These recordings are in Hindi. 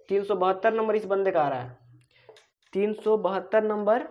372 नंबर इस बंदे का आ रहा है, 372 नंबर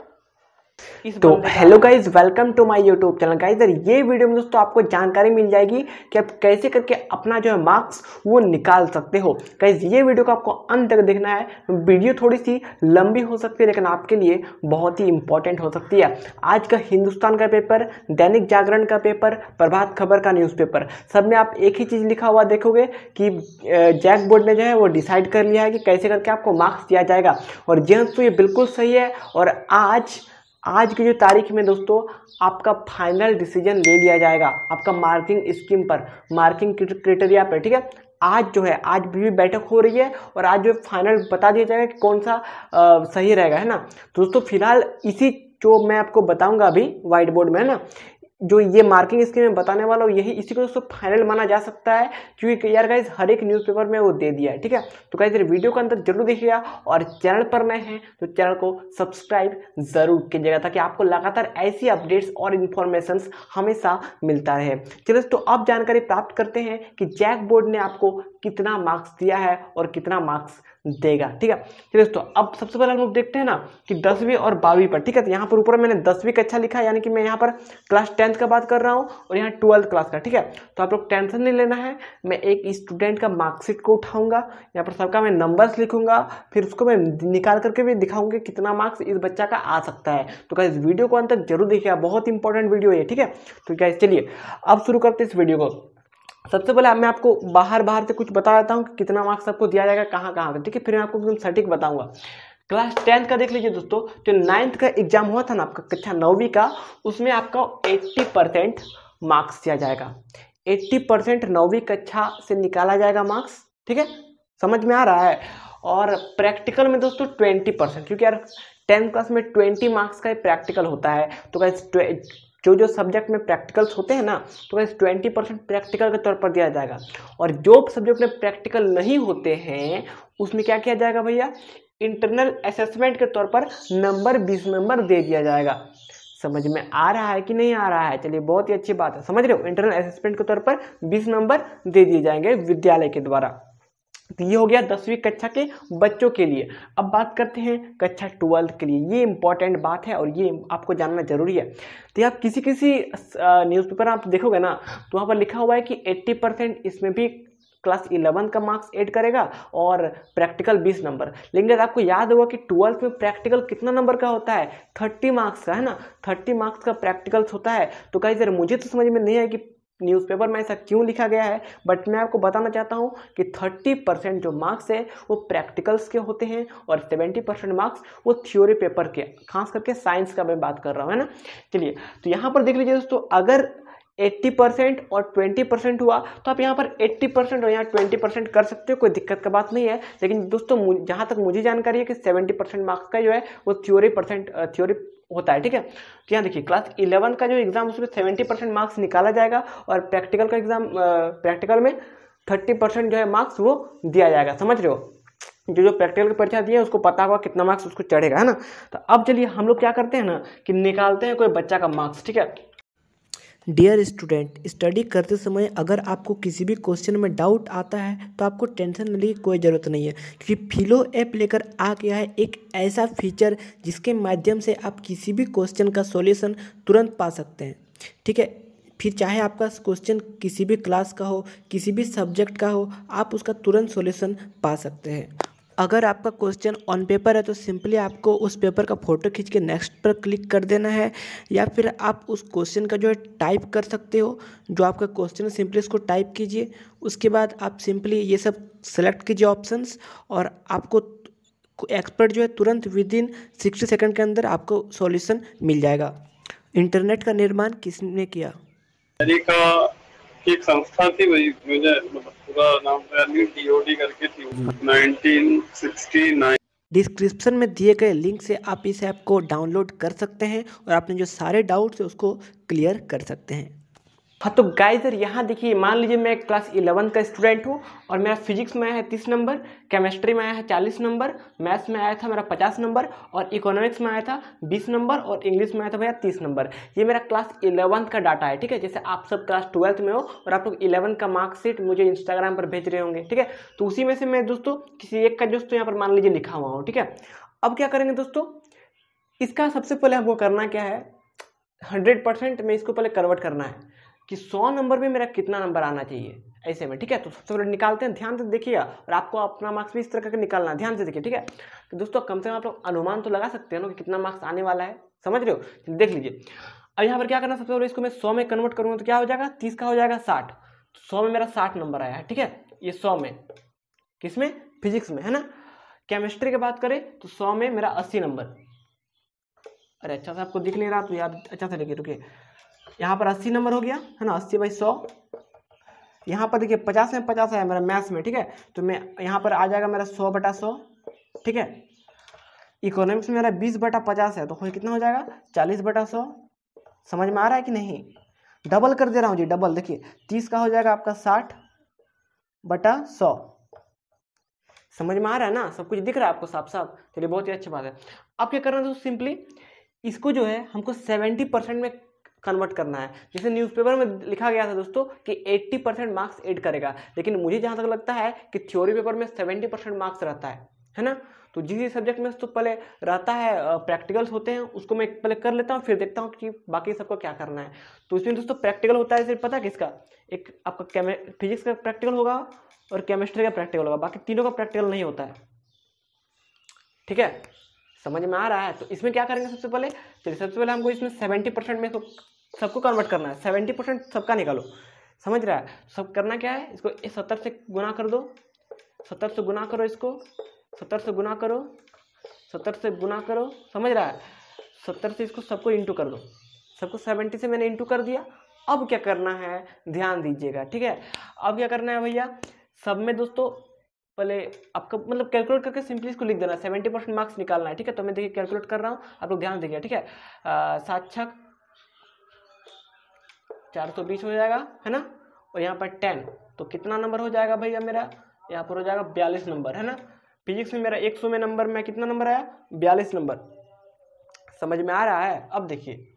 इस तो बंदे का। Hello guys, welcome to my YouTube channel. Guys ये वीडियो में दोस्तों आपको जानकारी मिल जाएगी कि आप कैसे करके अपना जो है मार्क्स वो निकाल सकते हो। गाइज ये वीडियो को आपको अंत तक देखना है। वीडियो थोड़ी सी लंबी हो सकती है लेकिन आपके लिए बहुत ही इंपॉर्टेंट हो सकती है। आज का हिंदुस्तान का पेपर, दैनिक जागरण का पेपर, प्रभात खबर का न्यूज़पेपर, सब में आप एक ही चीज़ लिखा हुआ देखोगे कि जैक बोर्ड ने जो है वो डिसाइड कर लिया है कि कैसे करके आपको मार्क्स दिया जाएगा। और जी हाँ, तो ये बिल्कुल सही है। और आज की जो तारीख में दोस्तों आपका फाइनल डिसीजन ले लिया जाएगा आपका मार्किंग स्कीम पर, मार्किंग क्राइटेरिया पर। ठीक है, आज जो है, आज भी बैठक हो रही है और आज जो फाइनल बता दिया जाएगा कि कौन सा सही रहेगा, है ना। तो दोस्तों फिलहाल इसी जो मैं आपको बताऊंगा अभी व्हाइट बोर्ड में, है ना, जो ये मार्किंग स्कीम में बताने वाला हूँ, यही इसी को दोस्तों फाइनल माना जा सकता है, क्योंकि यार गाइज हर एक न्यूज़पेपर में वो दे दिया है। ठीक है, तो गाइज वीडियो को अंदर जरूर देखिएगा और चैनल पर नए हैं तो चैनल को सब्सक्राइब जरूर कीजिएगा ताकि आपको लगातार ऐसी अपडेट्स और इन्फॉर्मेशन हमेशा मिलता रहे। चलिए तो अब जानकारी प्राप्त करते हैं कि जैक बोर्ड ने आपको कितना मार्क्स दिया है और कितना मार्क्स देगा। ठीक है, चलिए दोस्तों अब सबसे पहले हम लोग देखते हैं ना कि 10वीं और 12वीं पर। ठीक है, तो यहाँ पर ऊपर मैंने 10वीं कक्षा लिखा है, यानी कि मैं यहाँ पर क्लास 10th का बात कर रहा हूँ और यहाँ 12th क्लास का। ठीक है, तो आप लोग टेंशन नहीं लेना है। मैं एक स्टूडेंट का मार्कशीट को उठाऊंगा, यहाँ पर सबका मैं नंबर्स लिखूंगा, फिर उसको मैं निकाल करके भी दिखाऊंगा कितना मार्क्स इस बच्चा का आ सकता है। तो गाइस वीडियो को अंत तक जरूर देखिएगा, बहुत इंपॉर्टेंट वीडियो है। ठीक है, तो गाइस चलिए अब शुरू करते हैं इस वीडियो को। सबसे पहले मैं आपको बाहर से कुछ बता देता हूँ कि कितना मार्क्स आपको दिया जाएगा कहाँ कहाँ पे। ठीक है, फिर मैं आपको एकदम सटीक बताऊंगा। क्लास 10th का देख लीजिए दोस्तों, जो 9th का एग्जाम हुआ था ना आपका कक्षा 9वीं का, उसमें आपका 80% मार्क्स दिया जाएगा। 80% 9वीं कक्षा से निकाला जाएगा मार्क्स। ठीक है, समझ में आ रहा है। और प्रैक्टिकल में दोस्तों 20%, क्योंकि यार 10th क्लास में 20 मार्क्स का प्रैक्टिकल होता है। तो गाइस जो सब्जेक्ट में प्रैक्टिकल्स होते हैं ना, तो गाइस 20% प्रैक्टिकल के तौर पर दिया जाएगा। और जो सब्जेक्ट में प्रैक्टिकल नहीं होते हैं उसमें क्या किया जाएगा भैया, इंटरनल असेसमेंट के तौर पर नंबर 20 नंबर दे दिया जाएगा। समझ में आ रहा है कि नहीं आ रहा है? चलिए बहुत ही अच्छी बात है, समझ रहे हो। इंटरनल असेसमेंट के तौर पर 20 नंबर दे दिए जाएंगे विद्यालय के द्वारा। तो ये हो गया 10वीं कक्षा के बच्चों के लिए। अब बात करते हैं कक्षा 12th के लिए। ये इंपॉर्टेंट बात है और ये आपको जानना जरूरी है। तो आप किसी न्यूज़पेपर आप देखोगे ना, तो वहाँ पर लिखा हुआ है कि 80% इसमें भी क्लास 11 का मार्क्स ऐड करेगा और प्रैक्टिकल 20 नंबर। लेकिन आपको याद होगा कि 12th में प्रैक्टिकल कितना नंबर का होता है, 30 मार्क्स का, है ना। 30 मार्क्स का प्रैक्टिकल्स होता है। तो कहीं सर मुझे तो समझ में नहीं आया कि न्यूज़पेपर में ऐसा क्यों लिखा गया है, बट मैं आपको बताना चाहता हूं कि 30% जो मार्क्स है वो प्रैक्टिकल्स के होते हैं और 70% मार्क्स वो थ्योरी पेपर के, खास करके साइंस का मैं बात कर रहा हूं, है ना। चलिए तो यहाँ पर देख लीजिए दोस्तों, अगर 80% और 20% हुआ तो आप यहाँ पर 80% और यहाँ 20% कर सकते हो, कोई दिक्कत का बात नहीं है। लेकिन दोस्तों जहाँ तक मुझे जानकारी है कि 70% मार्क्स का जो है वो थ्योरी होता है। ठीक है, तो यहाँ देखिए क्लास 11 का जो एग्जाम उसमें 70% मार्क्स निकाला जाएगा और प्रैक्टिकल का एग्जाम, प्रैक्टिकल में 30% जो है मार्क्स वो दिया जाएगा। समझ रहे हो, जो प्रैक्टिकल की परीक्षा दी है उसको पता होगा कितना मार्क्स उसको चढ़ेगा, है ना। तो अब चलिए हम लोग क्या करते हैं ना कि निकालते हैं कोई बच्चा का मार्क्स। ठीक है, डियर स्टूडेंट, स्टडी करते समय अगर आपको किसी भी क्वेश्चन में डाउट आता है तो आपको टेंशन लेने की कोई ज़रूरत नहीं है, क्योंकि फिलो ऐप लेकर आ गया है एक ऐसा फीचर जिसके माध्यम से आप किसी भी क्वेश्चन का सॉल्यूशन तुरंत पा सकते हैं। ठीक है, फिर चाहे आपका क्वेश्चन किसी भी क्लास का हो, किसी भी सब्जेक्ट का हो, आप उसका तुरंत सॉल्यूशन पा सकते हैं। अगर आपका क्वेश्चन ऑन पेपर है तो सिंपली आपको उस पेपर का फ़ोटो खींच के नेक्स्ट पर क्लिक कर देना है, या फिर आप उस क्वेश्चन का जो है टाइप कर सकते हो। जो आपका क्वेश्चन है सिंपली उसको टाइप कीजिए, उसके बाद आप सिंपली ये सब सेलेक्ट कीजिए ऑप्शंस, और आपको एक्सपर्ट जो है तुरंत विदिन 60 सेकंड के अंदर आपको सॉल्यूशन मिल जाएगा। इंटरनेट का निर्माण किसने किया? एक संस्था थी, वही मुझे पूरा नाम DOD करके थी, 1969। डिस्क्रिप्शन में दिए गए लिंक से आप इस ऐप को डाउनलोड कर सकते हैं और अपने जो सारे डाउट्स हैं उसको क्लियर कर सकते हैं। हाँ तो गाइस यहाँ देखिए, मान लीजिए मैं क्लास 11 का स्टूडेंट हूँ और मेरा फिजिक्स में आया है 30 नंबर, केमिस्ट्री में आया है 40 नंबर, मैथ्स में आया था मेरा 50 नंबर और इकोनॉमिक्स में आया था 20 नंबर और इंग्लिश में आया था भैया 30 नंबर। ये मेरा क्लास 11 का डाटा है, ठीक है। जैसे आप सब क्लास 12th में हो और आप लोग 11 का मार्कशीट मुझे इंस्टाग्राम पर भेज रहे होंगे, ठीक है। तो उसी में से मैं दोस्तों किसी एक का दोस्तों यहाँ पर मान लीजिए लिखा हुआ हूँ, ठीक है। अब क्या करेंगे दोस्तों, इसका सबसे पहले हमको करना क्या है, 100% में इसको पहले कन्वर्ट करना है कि 100 नंबर में मेरा कितना नंबर आना चाहिए ऐसे में, ठीक है। तो सबसे पहले निकालते हैं, ध्यान से देखिएगा और आपको अपना मार्क्स भी इस तरह का निकालना है, ध्यान से देखिए, ठीक है। तो दोस्तों कम से कम आप लोग अनुमान तो लगा सकते हैं ना कि कितना मार्क्स आने वाला है, समझ रहे हो। देख लीजिए अब यहाँ पर क्या करना, सबसे पहले इसको मैं 100 में कन्वर्ट करूँगा तो क्या हो जाएगा, 30 का हो जाएगा 60, तो 100 में मेरा 60 नंबर आया है, ठीक है। ये 100 में, किसमें, फिजिक्स में, है ना। केमिस्ट्री की बात करें तो 100 में मेरा 80 नंबर, अरे अच्छा से आपको दिख नहीं रहा तो यार अच्छा से देखिए, रुकिए, यहाँ पर 80 नंबर हो गया है ना, 80/100। यहाँ पर देखिए 50 में 50 है मेरा मैथ्स में, ठीक है। तो मैं यहाँ पर आ जाएगा मेरा 100/100, ठीक है। इकोनॉमिक्स में मेरा 20/50 है तो कितना हो जाएगा, 40/100। समझ में आ रहा है कि नहीं, डबल कर दे रहा हूँ जी, डबल। देखिए 30 का हो जाएगा आपका 60/100। समझ में आ रहा है ना, सब कुछ दिख रहा है आपको साफ साफ, चलिए बहुत ही अच्छी बात है। अब क्या करना है दोस्तों, सिंपली इसको जो है हमको 70% में कन्वर्ट करना है। जैसे न्यूज़पेपर में लिखा गया था दोस्तों कि 80% मार्क्स ऐड करेगा, लेकिन मुझे जहाँ तक लगता है कि थ्योरी पेपर में 70% मार्क्स रहता है ना। तो जिस सब्जेक्ट में तो पहले रहता है, प्रैक्टिकल्स होते हैं, उसको मैं पहले कर लेता हूँ, फिर देखता हूँ कि बाकी सबको क्या करना है। तो इसमें दोस्तों प्रैक्टिकल होता है, सिर्फ पता है किसका, एक आपका फिजिक्स का प्रैक्टिकल होगा और केमिस्ट्री का प्रैक्टिकल होगा, बाकी तीनों का प्रैक्टिकल नहीं होता है, ठीक है। समझ में आ रहा है। तो इसमें क्या करेंगे सबसे पहले, चलिए सबसे पहले हमको इसमें 70% में सबको कन्वर्ट करना है, 70% सबका निकालो, समझ रहा है। सब करना क्या है, इसको 70 से गुना कर दो, 70 से गुना करो, इसको 70 से गुना करो, 70 से गुना करो, समझ रहा है। 70 से इसको सबको इंटू कर दो, सबको 70 से मैंने इंटू कर दिया। अब क्या करना है, ध्यान दीजिएगा, ठीक है। अब क्या करना है भैया, सब में दोस्तों पहले आपका मतलब कैलकुलेट करके सिंपली इसको लिख देना, 70% मार्क्स निकालना है, ठीक है। तो मैं देखिए कैलकुलेट कर रहा हूँ, आप लोग ध्यान दीजिए, ठीक है। 7×6 420 हो जाएगा, है ना। और यहाँ पर 10 तो कितना नंबर हो जाएगा भैया मेरा, यहाँ पर हो जाएगा 42 नंबर, है ना। फिजिक्स में मेरा 100 में नंबर में कितना नंबर आया, 42 नंबर। समझ में आ रहा है। अब देखिए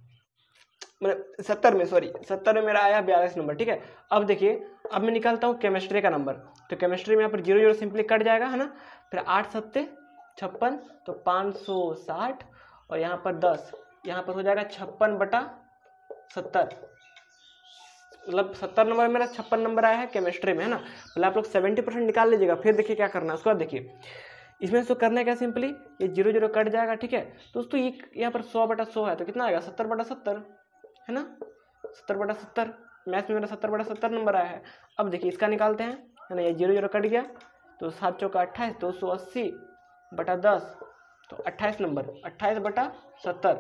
मतलब 70 में मेरा आया 42 नंबर, ठीक है। अब देखिए अब मैं निकालता हूँ केमिस्ट्री का नंबर, तो केमिस्ट्री में यहाँ पर 0 सिंपली कट जाएगा, है ना। फिर 8 7 56 तो 560 और यहाँ पर 10, यहाँ पर हो जाएगा 56/70, मतलब 70 नंबर मेरा 56 नंबर आया है केमिस्ट्री में, है ना। पहले आप लोग 70% निकाल लीजिएगा, फिर देखिए क्या करना है। उसके बाद देखिए इसमें तो करना है क्या, सिंपली ये 0 कट जाएगा, ठीक है दोस्तों। ये यहाँ पर 100/100 है तो कितना आएगा, 70/70, है ना। 70/70, मैथ्स में मेरा 70/70 नंबर आया है। अब देखिए इसका निकालते हैं, है ना। ये 0 कट गया तो 7 चौका 28, 280/10 तो 28 नंबर, 28/70।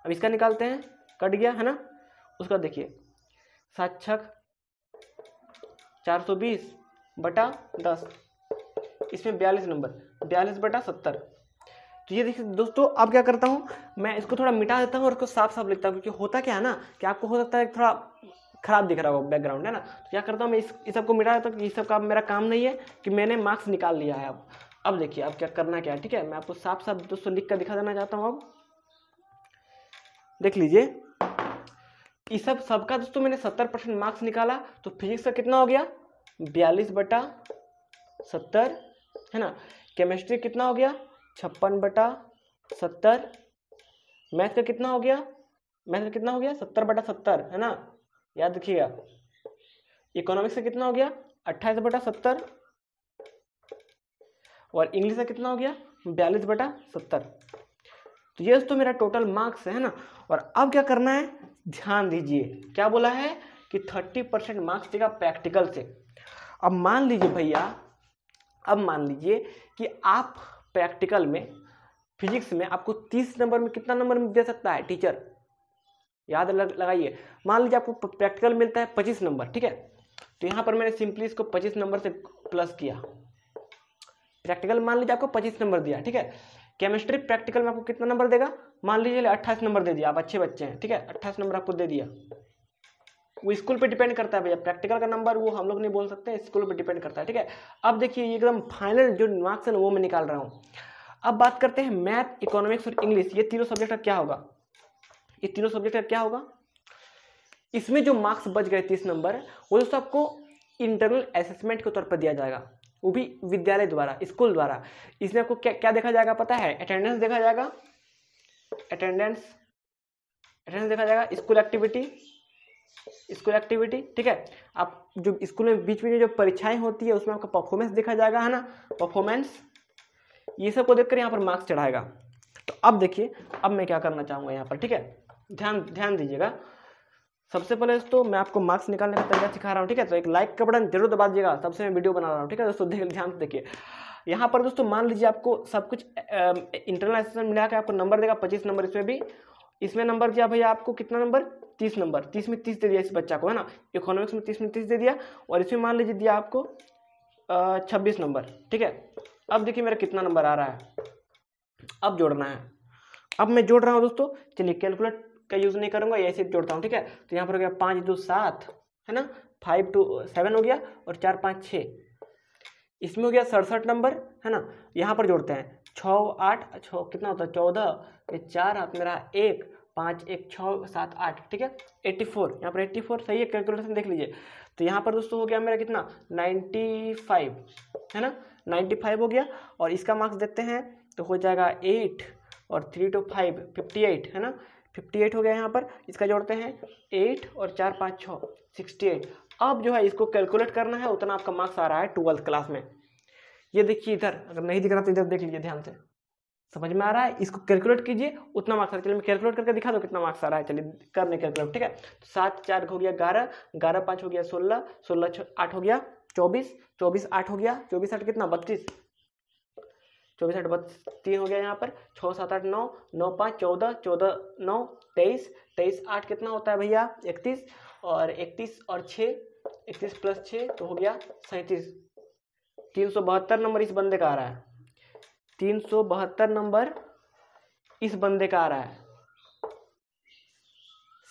अब इसका निकालते हैं, कट गया, है ना। उसका देखिए 7×6 420/10, इसमें 42 नंबर, 42/70। तो ये देखिए दोस्तों, अब क्या करता हूँ मैं, इसको थोड़ा मिटा देता हूँ और इसको साफ साफ लिखता हूँ, क्योंकि होता क्या है ना कि आपको हो सकता है थोड़ा खराब दिख रहा होगा बैकग्राउंड, है ना। तो क्या करता हूँ मैं इस सबको मिटा देता हूँ कि इस सब का मेरा काम नहीं है, कि मैंने मार्क्स निकाल लिया है। अब देखिए अब क्या करना क्या है, ठीक है। मैं आपको साफ साफ दोस्तों लिख कर दिखा देना चाहता हूँ। अब देख लीजिए इस सबका दोस्तों मैंने 70% मार्क्स निकाला, तो फिजिक्स का कितना हो गया, 42/70, है ना। केमिस्ट्री कितना हो गया, 56/70। मैथ का कितना हो गया, 70/70, है ना, याद रखिएगा। इकोनॉमिक्स का कितना हो गया, 28/70 और इंग्लिश का कितना हो गया, 42/70। तो ये दोस्तों मेरा टोटल मार्क्स है ना। और अब क्या करना है, ध्यान दीजिए, क्या बोला है कि 30% मार्क्स देगा प्रैक्टिकल से। अब मान लीजिए भैया, अब मान लीजिए कि आप प्रैक्टिकल में फिजिक्स में आपको 30 नंबर में कितना नंबर दे सकता है टीचर, याद लगाइए। मान लीजिए आपको प्रैक्टिकल मिलता है 25 नंबर, ठीक है। तो यहाँ पर मैंने सिंपली इसको 25 नंबर से प्लस किया। प्रैक्टिकल मान लीजिए आपको 25 नंबर दिया, ठीक है। केमिस्ट्री प्रैक्टिकल में आपको कितना नंबर देगा, मान लीजिए 28 नंबर दे दिया, आप अच्छे बच्चे हैं, ठीक है। 28 नंबर आपको दे दिया, वो स्कूल पे डिपेंड करता है भैया। प्रैक्टिकल का नंबर वो हम लोग नहीं बोल सकते, स्कूल पे डिपेंड करता है, ठीक है। अब देखिए ये एकदम फाइनल जो मार्क्स है ना वो मैं निकाल रहा हूँ। अब बात करते हैं मैथ, इकोनॉमिक्स और इंग्लिश, ये तीनों सब्जेक्ट का क्या होगा, ये तीनों सब्जेक्ट का क्या होगा। इसमें जो मार्क्स बच गए 30 नंबर, वो दोस्तों आपको इंटरनल असेसमेंट के तौर पर दिया जाएगा, वो भी विद्यालय द्वारा, स्कूल द्वारा। इसमें आपको क्या क्या देखा जाएगा पता है, अटेंडेंस देखा जाएगा, अटेंडेंस देखा जाएगा, स्कूल एक्टिविटी, ठीक है। आप जो स्कूल में बीच में जो परीक्षाएं होती है उसमें आपका परफॉर्मेंस देखा जाएगा, है ना, परफॉर्मेंस, ये सब को देखकर यहाँ पर मार्क्स चढ़ाएगा। तो अब देखिए, अब मैं क्या करना चाहूँगा यहाँ पर, ठीक है, ध्यान दीजिएगा। सबसे पहले दोस्तों मैं आपको मार्क्स निकालने का तरीका सिखा रहा हूँ, ठीक है। तो एक लाइक का बटन जरूर दबा दीजिएगा, तब से मैं वीडियो बना रहा हूँ, ठीक है दोस्तों। ध्यान से देखिए, यहाँ पर दोस्तों मान लीजिए आपको सब कुछ इंटरनल असेसमेंट मिला के आपको नंबर देगा 25 नंबर, इसमें नंबर दिया भैया आपको कितना नंबर, 30 नंबर, 30 में 30 दे दिया इस बच्चा को, है ना। इकोनॉमिक्स में 30 में 30 दे दिया, और इसमें मान लीजिए दिया आपको 26 नंबर, ठीक है। अब देखिए मेरा कितना नंबर आ रहा है, अब जोड़ना है। अब मैं जोड़ रहा हूँ दोस्तों, चलिए कैलकुलेट का यूज़ नहीं करूँगा, ऐसे जोड़ता हूँ, ठीक है। तो यहाँ पर हो गया 5 2 7, है ना, 5 2 7 हो गया, और 4 5 6, इसमें हो गया 67 नंबर, है ना। यहाँ पर जोड़ते हैं 6 8 6 कितना होता है 14, ये 4 हाथ मेरा 1 5 1 6 7 8, ठीक है, 84, यहाँ पर 84 सही है, कैलकुलेशन देख लीजिए। तो यहाँ पर दोस्तों हो गया मेरा कितना 95, है ना, 95 हो गया। और इसका मार्क्स देते हैं तो हो जाएगा 8 और 3 2 5 58, है ना, 58 हो गया। यहाँ पर इसका जोड़ते हैं 8 और 4 5 6 68। अब जो है इसको कैलकुलेट करना है, उतना आपका मार्क्स आ रहा है 12th क्लास में। ये देखिए इधर, अगर नहीं दिख रहा तो इधर देख लीजिए ध्यान से, समझ में आ रहा है, इसको कैलकुलेट कीजिए, उतना मार्क्स आ रहा है। चलिए मैं कैलकुलेट करके दिखा दो कितना मार्क्स आ रहा है, चलिए करने कैलकुलेट, ठीक है। तो 7 4 हो गया 11, 11 5 हो गया 16, 16 8 हो गया 24, 24 8 हो गया, 24 8 कितना 32, 24 8 32 हो गया। यहाँ पर 6 7 8 9 9 5 14, 14 9 23, 23 8 कितना होता है भैया 31, और 31 और 6 31 प्लस 6 तो हो गया 37। 372 नंबर इस बंदे का आ रहा है, 372 नंबर इस बंदे का आ रहा है।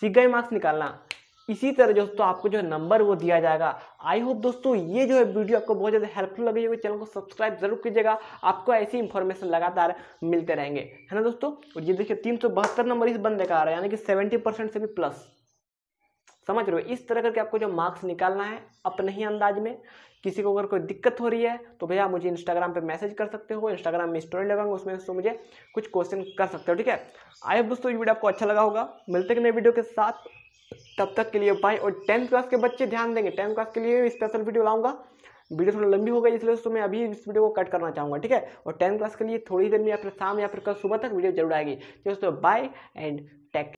सीख गए मार्क्स निकालना। इसी तरह दोस्तों आपको जो है नंबर वो दिया जाएगा। आई होप दोस्तों ये जो है वीडियो आपको बहुत ज़्यादा हेल्पफुल लगी होगी। चैनल को सब्सक्राइब जरूर कीजिएगा, आपको ऐसी इंफॉर्मेशन लगातार मिलते रहेंगे, है ना दोस्तों। और ये देखिए 372 नंबर इस बंदे का आ रहा है, यानी कि 70% से भी प्लस, समझ रहे हो। इस तरह करके आपको जो मार्क्स निकालना है अपने ही अंदाज में। किसी को अगर कोई दिक्कत हो रही है तो भैया मुझे इंस्टाग्राम पे मैसेज कर सकते हो, इंस्टाग्राम में स्टोरी लगाऊंगा, उसमें तो मुझे कुछ क्वेश्चन कर सकते हो, ठीक है। आई होप दोस्तों ये वीडियो आपको अच्छा लगा होगा। मिलते हैं नए वीडियो के साथ, तब तक के लिए बाय। और 10th क्लास के बच्चे ध्यान देंगे, 10th क्लास के लिए स्पेशल वीडियो लाऊंगा। वीडियो थोड़ा लंबी हो गई इसलिए दोस्तों मैं अभी इस वीडियो को कट करना चाहूँगा, ठीक है। और 10th क्लास के लिए थोड़ी देर में या फिर शाम या फिर कल सुबह तक वीडियो जरूर आएगी दोस्तों। Bye and